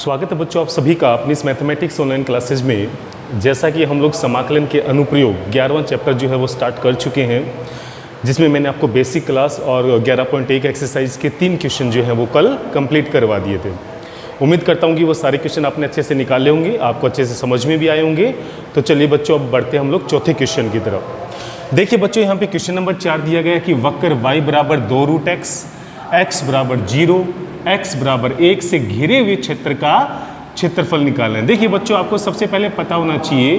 स्वागत है बच्चों आप सभी का अपनी इस मैथमेटिक्स ऑनलाइन क्लासेज में। जैसा कि हम लोग समाकलन के अनुप्रयोग 11वां चैप्टर जो है वो स्टार्ट कर चुके हैं, जिसमें मैंने आपको बेसिक क्लास और 11.1 एक्सरसाइज के 3 क्वेश्चन जो हैं वो कल कंप्लीट करवा दिए थे। उम्मीद करता हूँ कि वो सारे क्वेश्चन आपने अच्छे से निकाले होंगे, आपको अच्छे से समझ में भी आए होंगे। तो चलिए बच्चों अब बढ़ते हम लोग चौथे क्वेश्चन की तरफ। देखिए बच्चों यहाँ पे क्वेश्चन नंबर 4 दिया गया है कि वक्र y बराबर 2√x, x बराबर 0, x बराबर 1 से घिरे हुए क्षेत्र का क्षेत्रफल निकालना है। देखिए बच्चों आपको सबसे पहले पता होना चाहिए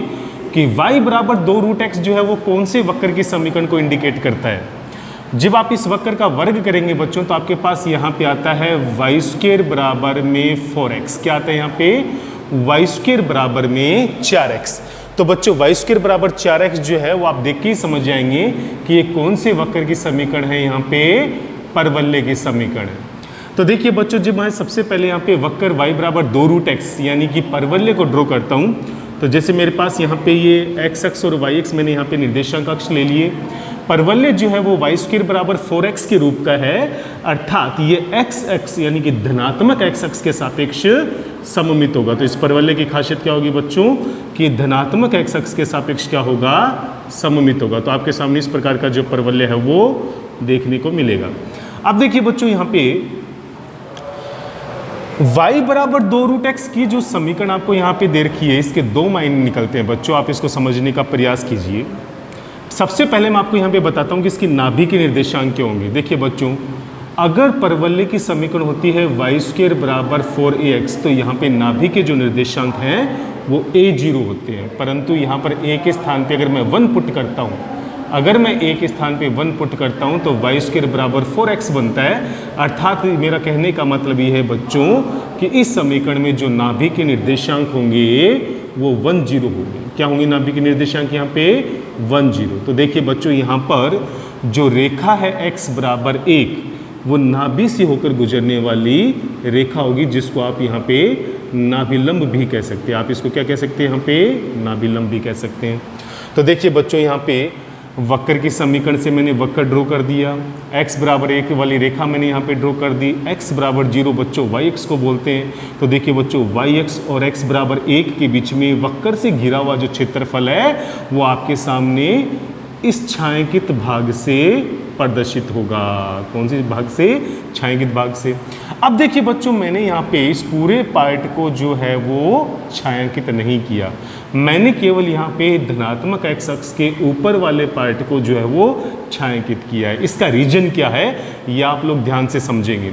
कि y बराबर 2√x जो है वो कौन से वक्र के समीकरण को इंडिकेट करता है। जब आप इस वक्र का वर्ग करेंगे बच्चों तो आपके पास यहाँ पे आता है y² बराबर में 4x। क्या आता है यहाँ पे? y² बराबर में 4x। तो बच्चों y² बराबर 4x जो है वो आप देख के ही समझ जाएंगे कि ये कौन से वक्र की समीकरण है, यहाँ पे परवलय की समीकरण है। तो देखिए बच्चों जब मैं सबसे पहले यहाँ पे वक्र y बराबर 2√x यानी कि परवलय को ड्रॉ करता हूँ, तो जैसे मेरे पास यहाँ पे ये x अक्ष और y अक्ष मैंने यहाँ पे निर्देशांक अक्ष ले लिए। परवलय जो है वो y² बराबर 4x के रूप का है, अर्थात ये x अक्ष यानी कि धनात्मक x अक्ष के सापेक्ष सममित होगा। तो इस परवलय की खासियत क्या होगी बच्चों कि धनात्मक x अक्ष के सापेक्ष क्या होगा? सममित होगा। तो आपके सामने इस प्रकार का जो परवलय है वो देखने को मिलेगा। अब देखिए बच्चों यहाँ पे y बराबर 2√x की जो समीकरण आपको यहाँ पे दे रखी है, इसके दो मायने निकलते हैं बच्चों, आप इसको समझने का प्रयास कीजिए। सबसे पहले मैं आपको यहाँ पे बताता हूँ कि इसकी नाभि के निर्देशांक क्या होंगे। देखिए बच्चों अगर परवलय की समीकरण होती है y² बराबर 4ax, तो यहाँ पे नाभि के जो निर्देशांक हैं वो a0 होते हैं, परंतु यहाँ पर a के स्थान पे अगर मैं 1 पुट करता हूँ, अगर मैं a के स्थान पे 1 पुट करता हूं तो y² बराबर 4x बनता है। अर्थात मेरा कहने का मतलब ये है बच्चों कि इस समीकरण में जो नाभि के निर्देशांक होंगे वो 1 0 होंगे। क्या होंगे नाभि के निर्देशांक यहाँ पे? 1 0। तो देखिए बच्चों यहाँ पर जो रेखा है x बराबर 1 वो नाभि से होकर गुजरने वाली रेखा होगी, जिसको आप यहाँ पे नाभिलंब भी कह सकते हैं। आप इसको क्या कह सकते हैं? यहाँ पे नाभिलंब भी कह सकते हैं। तो देखिए बच्चों यहाँ पे वक्र की समीकरण से मैंने वक्र ड्रॉ कर दिया, x बराबर 1 वाली रेखा मैंने यहाँ पे ड्रॉ कर दी, x बराबर 0 बच्चों y अक्ष को बोलते हैं। तो देखिए बच्चों y अक्ष और x बराबर 1 के बीच में वक्र से घिरा हुआ जो क्षेत्रफल है वो आपके सामने इस छायांकित भाग से प्रदर्शित होगा। कौन से भाग से? छायांकित भाग से। अब देखिए बच्चों मैंने यहाँ पे इस पूरे पार्ट को जो है वो छायांकित नहीं किया, मैंने केवल यहाँ पे धनात्मक x अक्ष के ऊपर वाले पार्ट को जो है वो छायांकित किया है। इसका रीजन क्या है ये आप लोग ध्यान से समझेंगे।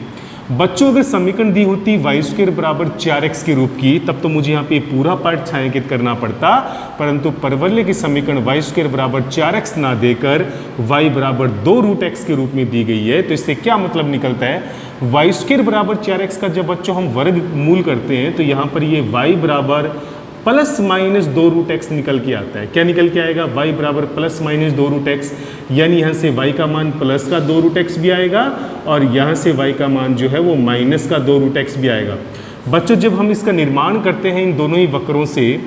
बच्चों अगर समीकरण दी होती y² बराबर 4x के रूप की, तब तो मुझे यहाँ पे पूरा पार्ट छायांकित करना पड़ता, परंतु परवलय की समीकरण y² बराबर 4x ना देकर y बराबर 2√x के रूप में दी गई है। तो इससे क्या मतलब निकलता है? y² बराबर 4x का जब बच्चों हम वर्ग मूल करते हैं तो यहाँ पर ये y बराबर ±2√x निकल के आता है। क्या निकल के आएगा? y बराबर ±2√x, यानी यहाँ से y का मान प्लस का 2√x भी आएगा और यहाँ से y का मान जो है वो माइनस का 2√x भी आएगा। बच्चों जब हम इसका निर्माण करते हैं इन दोनों ही वक्रों से,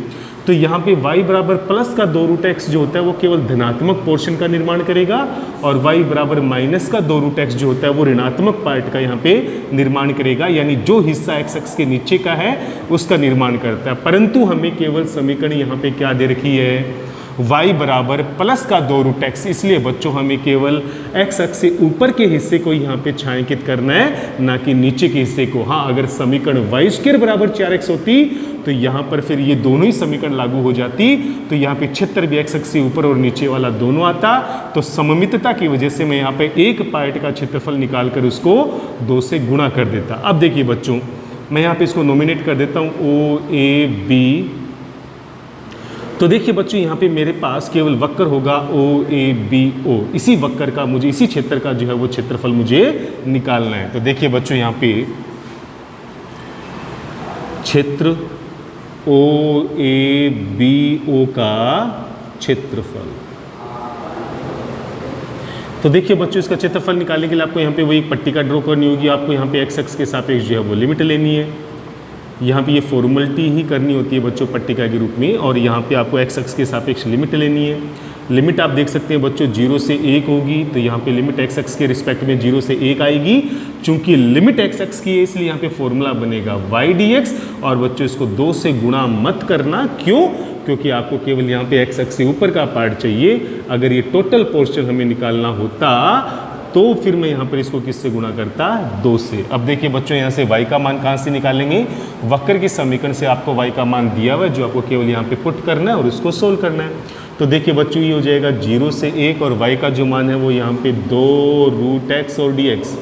तो यहाँ पे y बराबर प्लस का 2√x जो होता है वो केवल धनात्मक पोर्शन का निर्माण करेगा और y बराबर माइनस का 2√x जो होता है वो ऋणात्मक पार्ट का यहाँ पे निर्माण करेगा, यानी जो हिस्सा x अक्ष के नीचे का है उसका निर्माण करता है। परंतु हमें केवल समीकरण यहाँ पे क्या दे रखी है? y बराबर प्लस का 2√x, इसलिए बच्चों हमें केवल x अक्ष से ऊपर के हिस्से को यहाँ पे छायांकित करना है, ना कि नीचे के हिस्से को। हाँ अगर समीकरण y² बराबर 4x होती तो यहाँ पर फिर ये दोनों ही समीकरण लागू हो जाती, तो यहाँ पे क्षेत्र भी x अक्ष से ऊपर और नीचे वाला दोनों आता। तो सममितता की वजह से मैं यहाँ पे एक पार्ट का क्षेत्रफल निकाल कर उसको 2 से गुणा कर देता। अब देखिए बच्चों मैं यहाँ पे इसको नोमिनेट कर देता हूँ OAB। तो देखिए बच्चों यहाँ पे मेरे पास केवल वक्र होगा OABO, इसी वक्र का मुझे इसी क्षेत्र का जो है वो क्षेत्रफल मुझे निकालना है। तो देखिए बच्चों यहाँ पे क्षेत्र OABO का क्षेत्रफल, तो देखिए बच्चों इसका क्षेत्रफल निकालने के लिए आपको यहाँ पे वही पट्टिका ड्रॉ करनी होगी। आपको यहाँ पे x अक्ष के सापेक्ष जो है वो लिमिट लेनी है, यहाँ पे ये फॉर्मेलिटी ही करनी होती है बच्चों पट्टिका के रूप में, और यहाँ पे आपको x अक्ष के सापेक्ष लिमिट लेनी है। लिमिट आप देख सकते हैं बच्चों 0 से 1 होगी, तो यहाँ पे लिमिट एक्स एक्स के रिस्पेक्ट में 0 से 1 आएगी। चूंकि लिमिट एक्स एक्स की है इसलिए यहाँ पे फॉर्मूला बनेगा y dx। और बच्चों इसको 2 से गुणा मत करना, क्यों? क्योंकि आपको केवल यहाँ पे एक्स एक्स से ऊपर का पार्ट चाहिए। अगर ये टोटल पोर्शन हमें निकालना होता तो फिर मैं यहाँ पर इसको किससे गुणा करता? 2 से। अब देखिए बच्चों यहाँ से y का मान कहाँ से निकालेंगे? वक्र के समीकरण से आपको y का मान दिया हुआ है, जो आपको केवल यहाँ पे पुट करना है और उसको सोल्व करना है। तो देखिए बच्चों ये हो जाएगा 0 से 1 और y का जो मान है वो यहाँ पे 2 रूट एक्स और dx,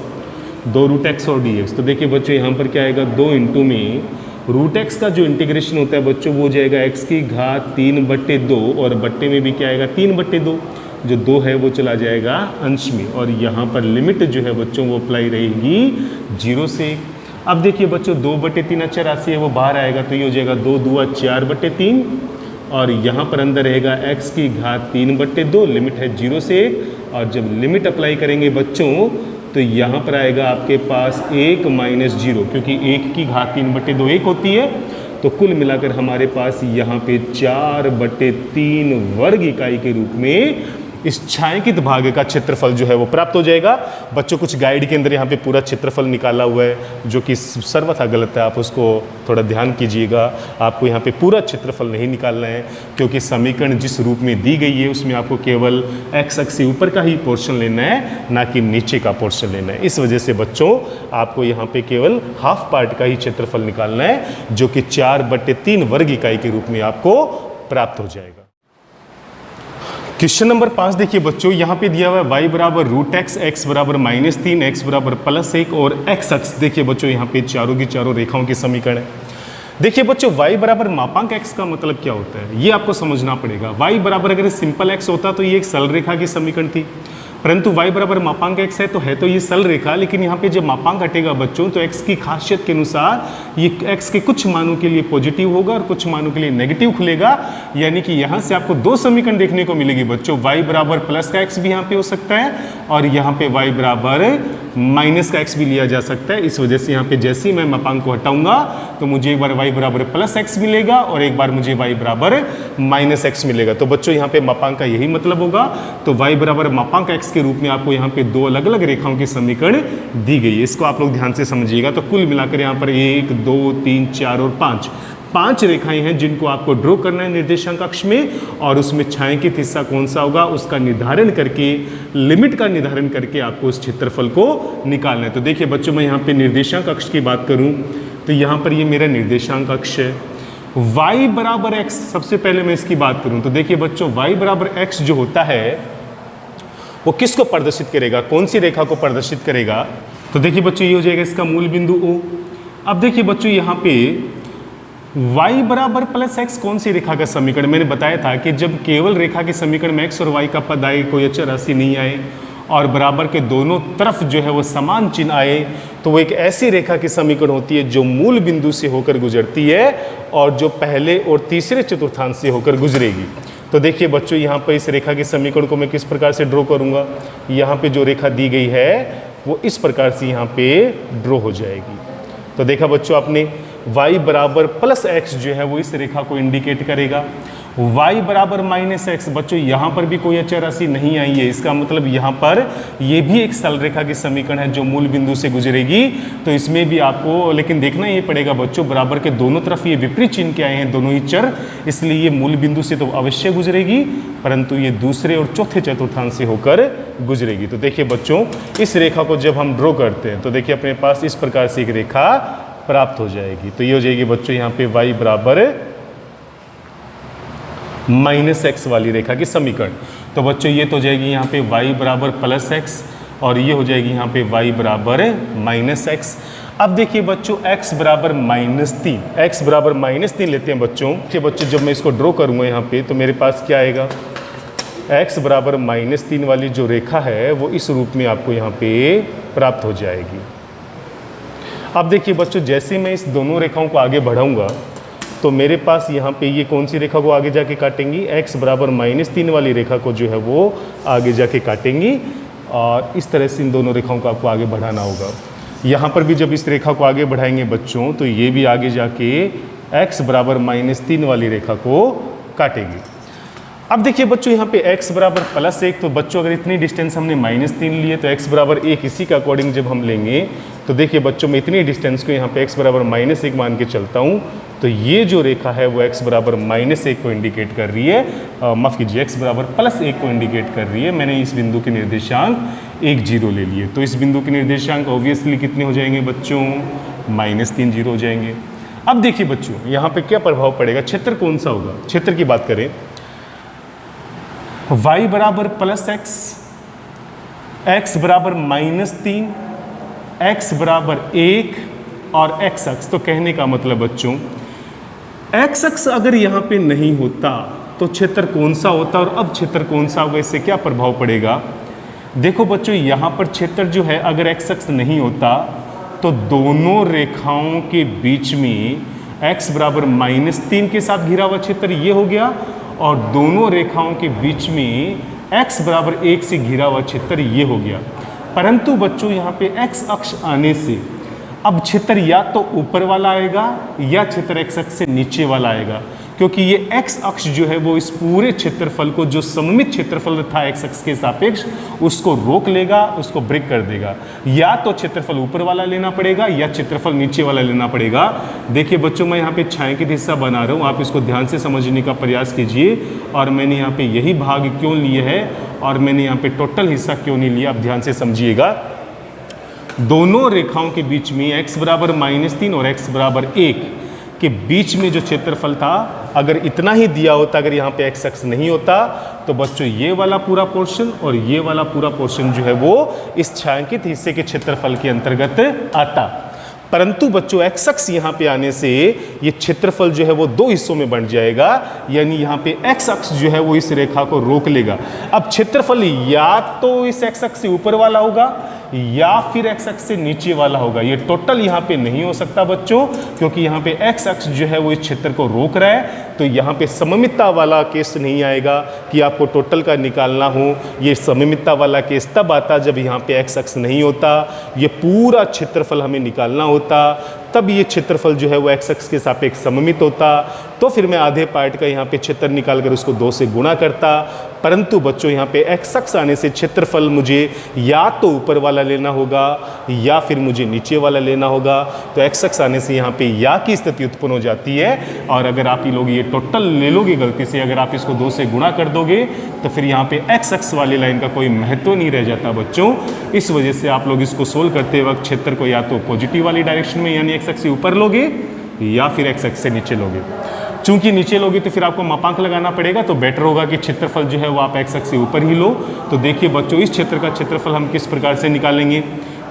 2 रूट एक्स और dx। तो देखिए बच्चों यहाँ पर क्या आएगा? 2 इंटू में रूट एक्स का जो इंटीग्रेशन होता है बच्चों वो हो जाएगा x की घात 3/2 और बट्टे में भी क्या आएगा? 3/2। जो 2 है वो चला जाएगा अंश में, और यहाँ पर लिमिट जो है बच्चों वो अप्लाई रहेगी 0 से 1। अब देखिए बच्चों 2/3 अच्छा राशि है वो बाहर आएगा, तो ये हो जाएगा 2 दूआ 4/3 और यहाँ पर अंदर रहेगा x की घात 3/2, लिमिट है 0 से 1। और जब लिमिट अप्लाई करेंगे बच्चों तो यहाँ पर आएगा आपके पास 1 माइनस 0, क्योंकि 1 की घात 3/2 1 होती है। तो कुल मिलाकर हमारे पास यहाँ पे 4/3 वर्ग इकाई के रूप में इस छायांकित भाग का क्षेत्रफल जो है वो प्राप्त हो जाएगा। बच्चों कुछ गाइड के अंदर यहाँ पे पूरा क्षेत्रफल निकाला हुआ है, जो कि सर्वथा गलत है, आप उसको थोड़ा ध्यान कीजिएगा। आपको यहाँ पे पूरा क्षेत्रफल नहीं निकालना है, क्योंकि समीकरण जिस रूप में दी गई है उसमें आपको केवल एक्स अक्ष से ऊपर का ही पोर्शन लेना है, ना कि नीचे का पोर्शन लेना है। इस वजह से बच्चों आपको यहाँ पे केवल हाफ पार्ट का ही क्षेत्रफल निकालना है, जो कि 4/3 वर्ग इकाई के रूप में आपको प्राप्त हो जाएगा। क्वेश्चन नंबर 5 देखिए बच्चों, यहाँ पे दिया हुआ है y बराबर रूट एक्स, एक्स बराबर -3, एक्स बराबर +1 और x अक्ष। देखिए बच्चों यहाँ पे चारों की चारों रेखाओं के समीकरण है। देखिए बच्चों y बराबर मापांक x का मतलब क्या होता है ये आपको समझना पड़ेगा। y बराबर अगर सिंपल x होता तो ये एक सरल रेखा की समीकरण थी, परंतु y बराबर मापांक x है तो ये सरल रेखा, लेकिन यहाँ पे जब मापांक हटेगा बच्चों तो x की खासियत के अनुसार ये x के कुछ मानों के लिए पॉजिटिव होगा और कुछ मानों के लिए नेगेटिव खुलेगा। यानी कि यहाँ से आपको 2 समीकरण देखने को मिलेगी बच्चों। y बराबर प्लस का x भी यहाँ पे हो सकता है और यहाँ पे y बराबर माइनस का x भी लिया जा सकता है। इस वजह से यहाँ पे जैसे ही मैं मापांक को हटाऊंगा तो मुझे एक बार y बराबर प्लस x मिलेगा और एक बार मुझे y बराबर माइनस x मिलेगा। तो बच्चों यहाँ पे मापांक का यही मतलब होगा। तो y बराबर मापांक x के रूप में आपको यहाँ पे 2 अलग अलग रेखाओं की समीकरण दी गई है। इसको आप लोग ध्यान से समझिएगा। तो कुल मिलाकर यहाँ पर 1 2 3 4 और 5 रेखाएं हैं जिनको आपको ड्रॉ करना है निर्देशांक अक्ष में, और उसमें छायांकित हिस्सा कौन सा होगा उसका निर्धारण करके, लिमिट का निर्धारण करके आपको उस क्षेत्रफल को निकालना है। तो देखिए बच्चों मैं यहाँ पे निर्देशांक अक्ष की बात करूँ तो यहाँ पर ये मेरा निर्देशांक अक्ष है। y बराबर x, सबसे पहले मैं इसकी बात करूँ तो देखिए बच्चों y बराबर x जो होता है वो किसको प्रदर्शित करेगा, कौन सी रेखा को प्रदर्शित करेगा? तो देखिए बच्चों ये हो जाएगा इसका मूल बिंदु O। अब देखिए बच्चों यहाँ पे y बराबर प्लस एक्स कौन सी रेखा का समीकरण? मैंने बताया था कि जब केवल रेखा के समीकरण में x और y का पद आए, कोई अचर राशि नहीं आए और बराबर के दोनों तरफ जो है वो समान चिन्ह आए, तो वो एक ऐसी रेखा की समीकरण होती है जो मूल बिंदु से होकर गुजरती है और जो पहले और तीसरे चतुर्थांश से होकर गुजरेगी। तो देखिए बच्चों यहाँ पर इस रेखा के समीकरण को मैं किस प्रकार से ड्रॉ करूँगा? यहाँ पे जो रेखा दी गई है वो इस प्रकार से यहाँ पे ड्रॉ हो जाएगी। तो देखा बच्चों आपने, y बराबर प्लस एक्स जो है वो इस रेखा को इंडिकेट करेगा। y बराबर माइनस एक्स, बच्चों यहाँ पर भी कोई अचर राशि नहीं आई है, इसका मतलब यहाँ पर ये भी एक सरल रेखा की समीकरण है जो मूल बिंदु से गुजरेगी। तो इसमें भी आपको लेकिन देखना ये पड़ेगा बच्चों, बराबर के दोनों तरफ ये विपरीत चिन्ह के आए हैं दोनों ही चर, इसलिए ये मूल बिंदु से तो अवश्य गुजरेगी, परंतु ये दूसरे और चौथे चतुर्थांश से होकर गुजरेगी। तो देखिए बच्चों इस रेखा को जब हम ड्रॉ करते हैं तो देखिए अपने पास इस प्रकार से एक रेखा प्राप्त हो जाएगी। तो ये हो जाएगी बच्चों यहाँ पे y बराबर माइनस एक्स वाली रेखा की समीकरण। तो बच्चों ये तो हो जाएगी यहाँ पे y बराबर प्लस एक्स और ये हो जाएगी यहाँ पे y बराबर माइनस एक्स। अब देखिए बच्चों x बराबर -3, x बराबर -3 लेते हैं बच्चों। देखिए बच्चों जब मैं इसको ड्रॉ करूँगा यहाँ पे तो मेरे पास क्या आएगा, x बराबर -3 वाली जो रेखा है वो इस रूप में आपको यहाँ पे प्राप्त हो जाएगी। अब देखिए बच्चों जैसे मैं इस दोनों रेखाओं को आगे बढ़ाऊंगा तो मेरे पास यहाँ पे ये कौन सी रेखा को आगे जाके काटेंगी, x बराबर -3 वाली रेखा को जो है वो आगे जाके काटेंगी, और इस तरह से इन दोनों रेखाओं को आपको आगे बढ़ाना होगा। यहाँ पर भी जब इस रेखा को आगे बढ़ाएंगे बच्चों तो ये भी आगे जाके x बराबर -3 वाली रेखा को काटेगी। अब देखिए बच्चों यहाँ पे x बराबर +1, तो बच्चों अगर इतनी डिस्टेंस हमने -3 लिए तो x बराबर 1 इसी के अकॉर्डिंग जब हम लेंगे तो देखिए बच्चों मैं इतनी डिस्टेंस को यहाँ पे x बराबर -1 मान के चलता हूँ, तो ये जो रेखा है वो x बराबर -1 को इंडिकेट कर रही है, माफ़ कीजिए x बराबर +1 को इंडिकेट कर रही है। मैंने इस बिंदु के निर्देशांक 1 0 ले लिए, तो इस बिंदु के निर्देशांक ऑब्वियसली कितने हो जाएंगे बच्चों, -3 0 हो जाएंगे। अब देखिए बच्चों यहाँ पे क्या प्रभाव पड़ेगा, क्षेत्र कौन सा होगा, क्षेत्र की बात करें y बराबर +x, x बराबर -3, x बराबर 1 और x अक्ष, तो कहने का मतलब बच्चों x अक्ष अगर यहाँ पे नहीं होता तो क्षेत्र कौन सा होता, और अब क्षेत्र कौन सा होगा, इससे क्या प्रभाव पड़ेगा। देखो बच्चों यहाँ पर क्षेत्र जो है अगर x अक्ष नहीं होता तो दोनों रेखाओं के बीच में x बराबर -3 के साथ घिरा हुआ क्षेत्र ये हो गया, और दोनों रेखाओं के बीच में x बराबर 1 से घिरा हुआ क्षेत्र ये हो गया। परंतु बच्चों यहाँ पे x अक्ष आने से अब क्षेत्र या तो ऊपर वाला आएगा या क्षेत्र x अक्ष से नीचे वाला आएगा, क्योंकि ये x अक्ष जो है वो इस पूरे क्षेत्रफल को, जो सममित क्षेत्रफल था x अक्ष के सापेक्ष, उसको रोक लेगा, उसको ब्रेक कर देगा। या तो क्षेत्रफल ऊपर वाला लेना पड़ेगा या क्षेत्रफल नीचे वाला लेना पड़ेगा। देखिए बच्चों मैं यहाँ पे छायांकित हिस्सा बना रहा हूँ, आप इसको ध्यान से समझने का प्रयास कीजिए। और मैंने यहाँ पे यही भाग क्यों लिए है और मैंने यहाँ पे टोटल हिस्सा क्यों नहीं लिया, आप ध्यान से समझिएगा। दोनों रेखाओं के बीच में x बराबर -3 और x बराबर 1 के बीच में जो क्षेत्रफल था, अगर इतना ही दिया होता, अगर यहाँ पे x अक्ष नहीं होता तो बच्चों ये वाला पूरा पोर्शन और ये वाला पूरा पोर्शन जो है वो इस छायांकित हिस्से के क्षेत्रफल के अंतर्गत आता। परंतु बच्चों x अक्ष यहाँ पे आने से ये क्षेत्रफल जो है वो दो हिस्सों में बंट जाएगा, यानी यहाँ पे x अक्ष जो है वो इस रेखा को रोक लेगा। अब क्षेत्रफल या तो इस x अक्ष से ऊपर वाला होगा या फिर x अक्ष से नीचे वाला होगा। ये टोटल यहाँ पे नहीं हो सकता बच्चों, क्योंकि यहाँ पे x अक्ष जो है वो इस क्षेत्र को रोक रहा है, तो यहाँ पे सममितता वाला केस नहीं आएगा कि आपको टोटल का निकालना हो। ये सममितता वाला केस तब आता जब यहाँ पे x अक्ष नहीं होता, ये पूरा क्षेत्रफल हमें निकालना होता, तब ये क्षेत्रफल जो है वो x अक्ष के सापेक्ष सममित होता। तो फिर मैं आधे पार्ट का यहाँ पे क्षेत्र निकाल कर उसको 2 से गुणा करता। परंतु बच्चों यहाँ पे x अक्ष आने से क्षेत्रफल मुझे या तो ऊपर वाला लेना होगा या फिर मुझे नीचे वाला लेना होगा। तो x अक्ष आने से यहाँ पे या की स्थिति उत्पन्न हो जाती है, और अगर आप ये लोग ये टोटल ले लोगे गलती से, अगर आप इसको 2 से गुणा कर दोगे तो फिर यहाँ पे x अक्ष वाली लाइन का कोई महत्व नहीं रह जाता बच्चों। इस वजह से आप लोग इसको सोल्व करते वक्त क्षेत्र को या तो पॉजिटिव वाली डायरेक्शन में यानी x अक्ष से ऊपर लोगे या फिर x अक्ष से नीचे लोगे। चूंकि नीचे लोगे तो फिर आपको मापांक लगाना पड़ेगा, तो बेटर होगा कि क्षेत्रफल जो है वो आप x अक्ष से ऊपर ही लो। तो देखिए बच्चों इस क्षेत्र का क्षेत्रफल हम किस प्रकार से निकालेंगे।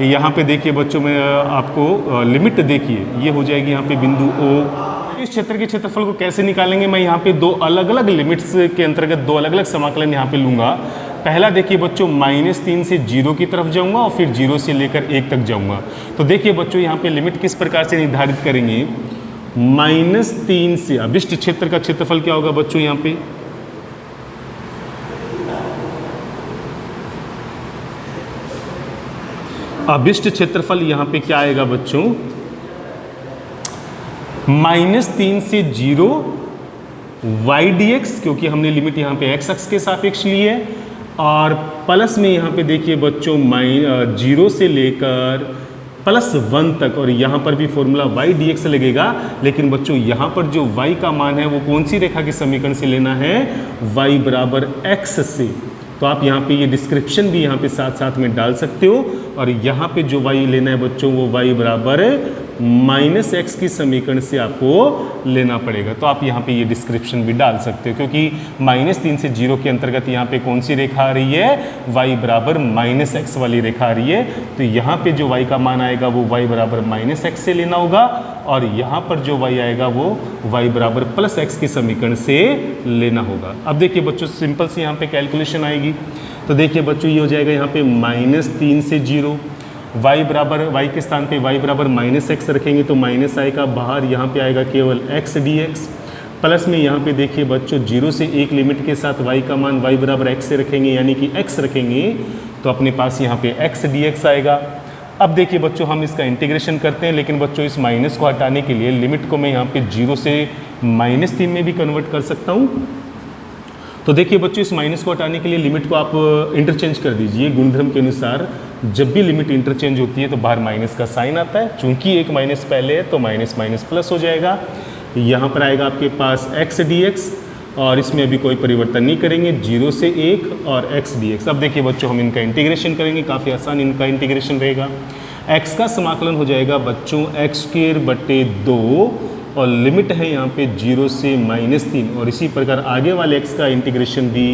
यहाँ पे देखिए बच्चों मैं आपको लिमिट देखिए, ये हो जाएगी यहाँ पे बिंदु O। इस क्षेत्र के क्षेत्रफल को कैसे निकालेंगे, मैं यहाँ पे 2 अलग अलग लिमिट्स के अंतर्गत 2 अलग अलग समाकलन यहाँ पे लूँगा। पहला देखिए बच्चों -3 से 0 की तरफ जाऊँगा और फिर 0 से लेकर 1 तक जाऊँगा। तो देखिए बच्चों यहाँ पे लिमिट किस प्रकार से निर्धारित करेंगे। -3 से अभिष्ट क्षेत्र का क्षेत्रफल क्या होगा बच्चों, यहाँ पे अभिष्ट क्षेत्रफल यहाँ पे क्या आएगा बच्चों, -3 से 0 y dx, क्योंकि हमने लिमिट यहाँ पे x अक्ष के सापेक्ष ली है, और प्लस में यहाँ पे देखिए बच्चों 0 से लेकर +1 तक, और यहाँ पर भी फॉर्मूला y dx लगेगा। लेकिन बच्चों यहाँ पर जो y का मान है वो कौन सी रेखा के समीकरण से लेना है, y बराबर x से। तो आप यहाँ पे ये डिस्क्रिप्शन भी यहाँ पे साथ साथ में डाल सकते हो, और यहाँ पे जो y लेना है बच्चों वो y बराबर -x की समीकरण से आपको लेना पड़ेगा। तो आप यहाँ पे ये डिस्क्रिप्शन भी डाल सकते हो, क्योंकि -3 से 0 के अंतर्गत यहाँ पे कौन सी रेखा आ रही है, y बराबर -x वाली रेखा आ रही है। तो यहाँ पे जो y का मान आएगा वो y बराबर -x से लेना होगा, और यहाँ पर जो y आएगा वो y बराबर +x की समीकरण से लेना होगा। अब देखिए बच्चों सिंपल से यहाँ पे कैलकुलेशन आएगी। तो देखिए बच्चों ये हो जाएगा यहाँ पे -3 से 0, y बराबर y के स्थान पे y बराबर -x रखेंगे तो माइनस आएगा बाहर, यहाँ पे आएगा केवल x dx। प्लस में यहाँ पे देखिए बच्चों 0 से 1 लिमिट के साथ y का मान y बराबर x से रखेंगे, यानी कि x रखेंगे तो अपने पास यहाँ पे x dx आएगा। अब देखिए बच्चों हम इसका इंटीग्रेशन करते हैं, लेकिन बच्चों इस माइनस को हटाने के लिए लिमिट को मैं यहाँ पे 0 से -3 में भी कन्वर्ट कर सकता हूँ। तो देखिए बच्चों, इस माइनस को हटाने के लिए लिमिट को आप इंटरचेंज कर दीजिए। गुणधर्म के अनुसार जब भी लिमिट इंटरचेंज होती है तो बाहर माइनस का साइन आता है। चूंकि एक माइनस पहले है तो माइनस माइनस प्लस हो जाएगा। यहाँ पर आएगा आपके पास x dx, और इसमें अभी कोई परिवर्तन नहीं करेंगे, 0 से 1 और x dx। अब देखिए बच्चों, हम इनका इंटीग्रेशन करेंगे, काफ़ी आसान इनका इंटीग्रेशन रहेगा। x का समाकलन हो जाएगा बच्चों x²/2, और लिमिट है यहाँ पे 0 से -3, और इसी प्रकार आगे वाले x का इंटीग्रेशन भी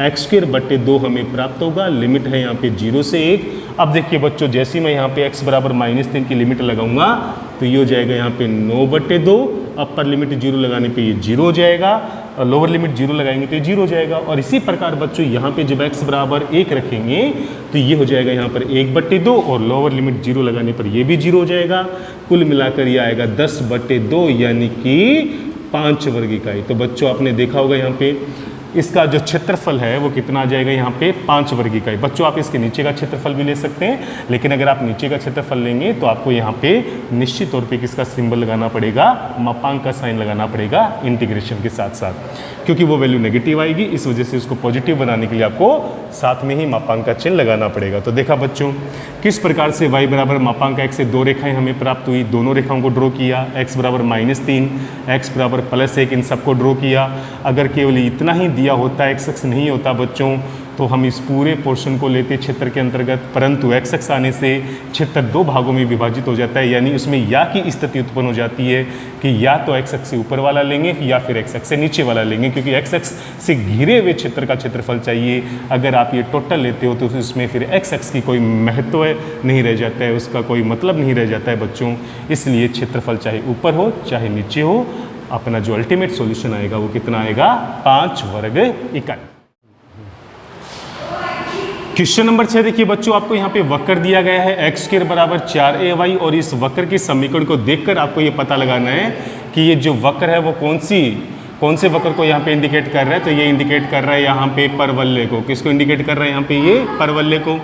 x²/2 हमें प्राप्त होगा। लिमिट है यहाँ पे 0 से 1। अब देखिए बच्चों, जैसे ही मैं यहाँ पे x बराबर -3 की लिमिट लगाऊंगा तो ये हो जाएगा यहाँ पे 9/2। अपर लिमिट 0 लगाने पे ये 0 हो जाएगा, और लोअर लिमिट 0 लगाएंगे तो ये 0 हो जाएगा। और इसी प्रकार बच्चों, यहाँ पे जब x बराबर 1 रखेंगे तो ये हो जाएगा यहाँ पर 1/2, और लोअर लिमिट 0 लगाने पर ये भी 0 हो जाएगा। कुल मिलाकर ये आएगा 10/2, यानी कि 5 वर्ग इकाई। तो बच्चों, आपने देखा होगा यहाँ पे इसका जो क्षेत्रफल है वो कितना आ जाएगा यहाँ पे 5 वर्ग इकाई। बच्चों, आप इसके नीचे का क्षेत्रफल भी ले सकते हैं, लेकिन अगर आप नीचे का क्षेत्रफल लेंगे तो आपको यहाँ पे निश्चित तौर पे किसका सिंबल लगाना पड़ेगा, मापांक का साइन लगाना पड़ेगा इंटीग्रेशन के साथ साथ, क्योंकि वो वैल्यू नेगेटिव आएगी। इस वजह से उसको पॉजिटिव बनाने के लिए आपको साथ में ही मापांक का चिन्ह लगाना पड़ेगा। तो देखा बच्चों, किस प्रकार से y बराबर मापांक x से 2 रेखाएं हमें प्राप्त हुई। दोनों रेखाओं को ड्रॉ किया, x बराबर -3, x बराबर +1, इन सबको ड्रॉ किया। अगर केवल इतना ही दिया होता, x अक्ष नहीं होता बच्चों, तो हम इस पूरे पोर्शन को लेते क्षेत्र के अंतर्गत, परंतु x अक्ष आने से क्षेत्र 2 भागों में विभाजित हो जाता है। यानी उसमें या की स्थिति उत्पन्न हो जाती है कि या तो x अक्ष से ऊपर वाला लेंगे या फिर x अक्ष से नीचे वाला लेंगे, क्योंकि x अक्ष से घिरे हुए क्षेत्र का क्षेत्रफल चाहिए। अगर आप ये टोटल लेते हो तो उसमें फिर x अक्ष की कोई महत्व नहीं रह जाता है, उसका कोई मतलब नहीं रह जाता है बच्चों। इसलिए क्षेत्रफल चाहे ऊपर हो चाहे नीचे हो, अपना जो अल्टीमेट सॉल्यूशन आएगा वो कितना आएगा, 5 वर्ग इकाई। क्वेश्चन नंबर 6 देखिए बच्चों, आपको यहाँ पे वक्र दिया गया है x² बराबर 4ay, और इस वक्र के समीकरण को देखकर आपको ये पता लगाना है कि ये जो वक्र है वो कौन से वक्र को यहाँ पे इंडिकेट कर रहा है। तो ये इंडिकेट कर रहा है यहाँ पे परवलय को। किसको इंडिकेट कर रहा है यहाँ पे, ये परवलय को।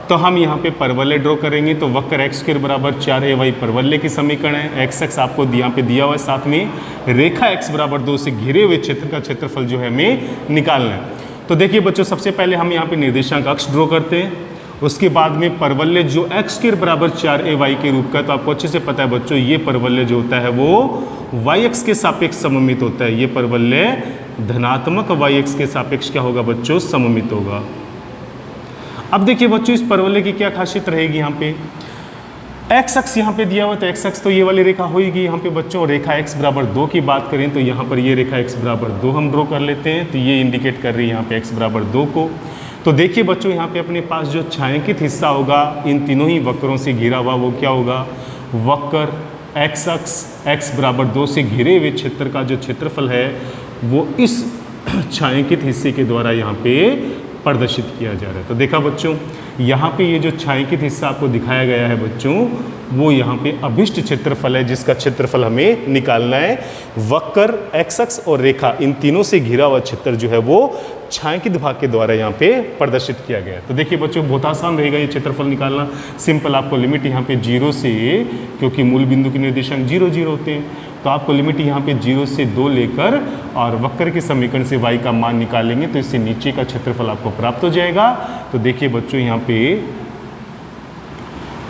तो हम यहाँ पे परवलय ड्रॉ करेंगे। तो वक्र x² बराबर 4ay परवलय की समीकरण है। x अक्ष आपको यहाँ पे दिया हुआ है, साथ में रेखा x बराबर 2 से घिरे हुए क्षेत्र का क्षेत्रफल जो है हमें निकालना है। तो देखिए बच्चों, सबसे पहले हम यहाँ पे निर्देशांक अक्ष ड्रॉ करते हैं, उसके बाद में परवलय जो x² बराबर 4ay के रूप का। तो आपको अच्छे से पता है बच्चों, ये परवलय जो होता है वो y अक्ष के सापेक्ष सममित होता है। ये परवलय धनात्मक y अक्ष के सापेक्ष क्या होगा बच्चों, सममित होगा। अब देखिए बच्चों, इस परवलय की क्या खासियत रहेगी, यहाँ पे x अक्ष यहाँ पे दिया हुआ, तो x अक्ष तो ये वाली रेखा होगी यहाँ पे बच्चों। रेखा x बराबर 2 की बात करें तो यहाँ पर ये रेखा x बराबर 2 हम ड्रॉ कर लेते हैं। तो ये इंडिकेट कर रही है यहाँ पे x बराबर 2 को। तो देखिए बच्चों, यहाँ पे अपने पास जो छायांकित हिस्सा होगा इन तीनों ही वक्रों से घिरा हुआ, वो क्या होगा, वक्र x अक्ष x बराबर 2 से घिरे हुए क्षेत्र का जो क्षेत्रफल है वो इस छायांकित हिस्से के द्वारा यहाँ पे प्रदर्शित किया जा रहा है। तो देखा बच्चों, यहाँ पे ये जो छायांकित हिस्सा आपको दिखाया गया है बच्चों, वो यहाँ पे अभिष्ट क्षेत्रफल है, जिसका क्षेत्रफल हमें निकालना है। वक्र x अक्ष और रेखा इन तीनों से घिरा हुआ क्षेत्र जो है वो छायांकित भाग के द्वारा यहाँ पे प्रदर्शित किया गया है। तो देखिए बच्चों, बहुत आसान रहेगा ये क्षेत्रफल निकालना। सिंपल, आपको लिमिट यहाँ पे 0 से, क्योंकि मूल बिंदु के निर्देशांक 0 0 होते हैं, तो आपको लिमिट यहाँ पे 0 से 2 लेकर और वक्र के समीकरण से y का मान निकालेंगे तो इससे नीचे का क्षेत्रफल आपको प्राप्त हो जाएगा। तो देखिए बच्चों, यहाँ पे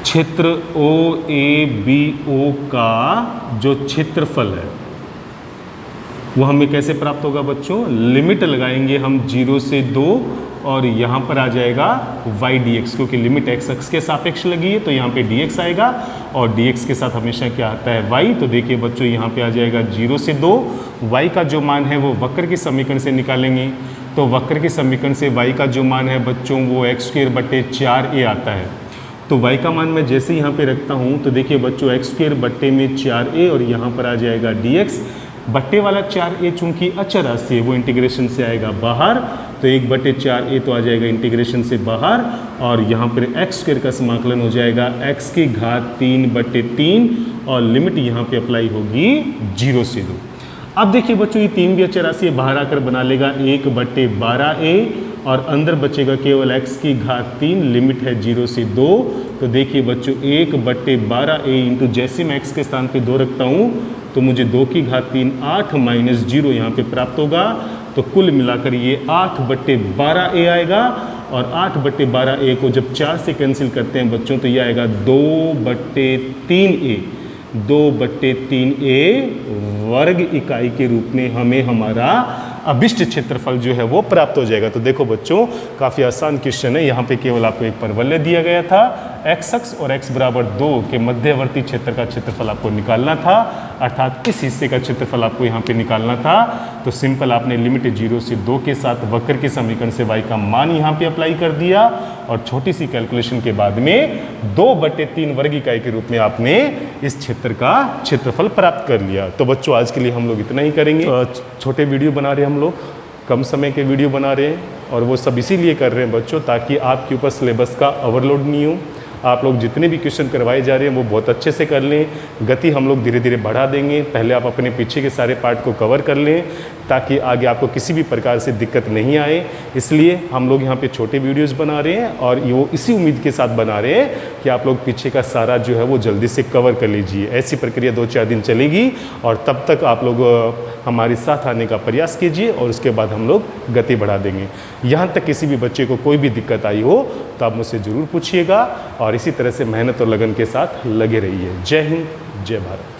क्षेत्र OABO का जो क्षेत्रफल है वो हमें कैसे प्राप्त होगा बच्चों, लिमिट लगाएंगे हम 0 से 2 और यहाँ पर आ जाएगा y dx, क्योंकि लिमिट x अक्ष के सापेक्ष लगी है तो यहाँ पे dx आएगा, और dx के साथ हमेशा क्या आता है, y। तो देखिए बच्चों, यहाँ पे आ जाएगा 0 से 2। y का जो मान है वो वक्र के समीकरण से निकालेंगे। तो वक्र के समीकरण से y का जो मान है बच्चों वो x²/4a आता है। तो y का मान मैं जैसे यहाँ पे रखता हूँ तो देखिए बच्चों, x²/4a और यहाँ पर आ जाएगा dx। बट्टे वाला 4a चूंकि अचर राशि है वो इंटीग्रेशन से आएगा बाहर, तो 1/4a तो आ जाएगा इंटीग्रेशन से बाहर, और यहाँ पर x² का समाकलन हो जाएगा x⁻³ और लिमिट यहाँ पे अप्लाई होगी 0 से 2। अब देखिए बच्चों, ये 3 भी अचर राशि बाहर आकर बना लेगा 1/12a और अंदर बचेगा केवल x⁻³ लिमिट है 0 से 2। तो देखिए बच्चों, 1/12a इंटू जैसे मैं x के स्थान पे 2 रखता हूँ तो मुझे 2⁻³ 8 - 0 यहाँ पे प्राप्त होगा। तो कुल मिलाकर ये 8/12A आएगा। और 8/12A को जब 4 से कैंसिल करते हैं बच्चों तो ये आएगा 2/3A। 2/3A वर्ग इकाई के रूप में हमें हमारा अभिष्ट क्षेत्रफल जो है वो प्राप्त हो जाएगा। तो देखो बच्चों, काफ़ी आसान क्वेश्चन है। यहाँ पे केवल आपको एक परवलय दिया गया था, x अक्ष और x बराबर 2 के मध्यवर्ती क्षेत्र का क्षेत्रफल आपको निकालना था, अर्थात इस हिस्से का क्षेत्रफल आपको यहाँ पे निकालना था। तो सिंपल आपने लिमिट 0 से 2 के साथ वक्र के समीकरण से y का मान यहाँ पे अप्लाई कर दिया और छोटी सी कैलकुलेशन के बाद में 2/3 वर्ग इकाई के रूप में आपने इस क्षेत्र का क्षेत्रफल प्राप्त कर लिया। तो बच्चों, आज के लिए हम लोग इतना ही करेंगे। छोटे वीडियो बना रहे हैं हम लोग, कम समय के वीडियो बना रहे हैं, और वो सब इसीलिए कर रहे हैं बच्चों ताकि आपके ऊपर सिलेबस का ओवरलोड नहीं हो। आप लोग जितने भी क्वेश्चन करवाए जा रहे हैं वो बहुत अच्छे से कर लें। गति हम लोग धीरे धीरे बढ़ा देंगे। पहले आप अपने पीछे के सारे पार्ट को कवर कर लें ताकि आगे आपको किसी भी प्रकार से दिक्कत नहीं आए। इसलिए हम लोग यहाँ पे छोटे वीडियोस बना रहे हैं और वो इसी उम्मीद के साथ बना रहे हैं कि आप लोग पीछे का सारा जो है वो जल्दी से कवर कर लीजिए। ऐसी प्रक्रिया 2-4 दिन चलेगी और तब तक आप लोग हमारे साथ आने का प्रयास कीजिए और उसके बाद हम लोग गति बढ़ा देंगे। यहाँ तक किसी भी बच्चे को कोई भी दिक्कत आई हो तो आप मुझसे ज़रूर पूछिएगा और इसी तरह से मेहनत और लगन के साथ लगे रहिए। जय हिंद, जय भारत।